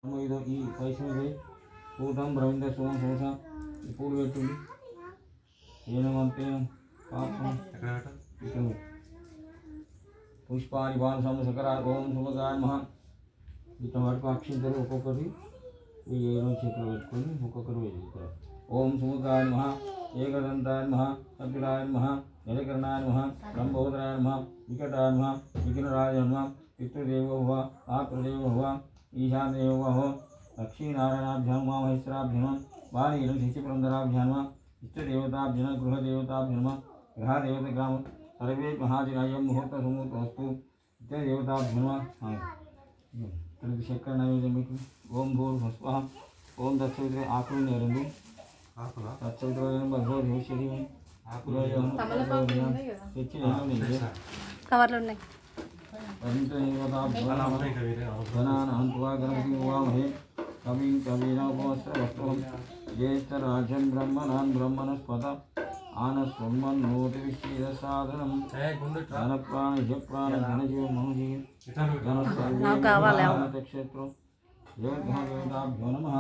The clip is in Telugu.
ఇదో ఈ పైసలు పూతం బ్రహ్మ సోమ సోస పూలు పెట్టుంది ఏమంటే పాపం పుష్పాని బాణ సంసకర ఓం శుభగాయ మహా ఇట్లా వరకు అక్షింతలు ఒక్కొక్కటి ఈ ఏడు చేతులు పెట్టుకొని ఒక్కొక్కరు వేసుకుంటారు. ఓం శుభగాయ మహా ఏకదంతాయ మహా కపిలాయ మహా జలకరణాయ మహా లంబోదరాయ మహా వికటాయ మహా విఘ్నరాయ మహా పితృదేవో భవ ఆత్మదేవో భవ ఈశాన్యదేవో భవ లక్ష్మీనారాయణాభ్యాం మా మహేశ్వరాభ్యాం వాణీరం శిశుపురంధరాభ్యాం ఇష్టదేవతాభ్యన గృహదేవతాభ్యమ గ్రహదేవత గ్రామ సర్వే మహాజనాయం ముహూర్త సుముహూర్తస్తు ఇష్టదేవతాభ్యమ చక్కెర నైవేద్యం మీకు ఓం భూర్ స్వ ఓం దత్సవిత్ర ఆకులు నేరండి దత్సవిత్ర భగవద్భవిష్యది తెచ్చి కవర్లు ఉన్నాయి గణపతి కవిం కవీనోపమస్రవస్వం జ్యేష్ఠరాజం బ్రహ్మణాన్ బ్రహ్మణస్పద ఆనస్వన్మన్నోటివిశ్రీరసాదనం ఘనప్రాణ ఘనజీవ మహజీవ ఘనక్షేత్రం యోగ్యదేవతాభ్యో నమః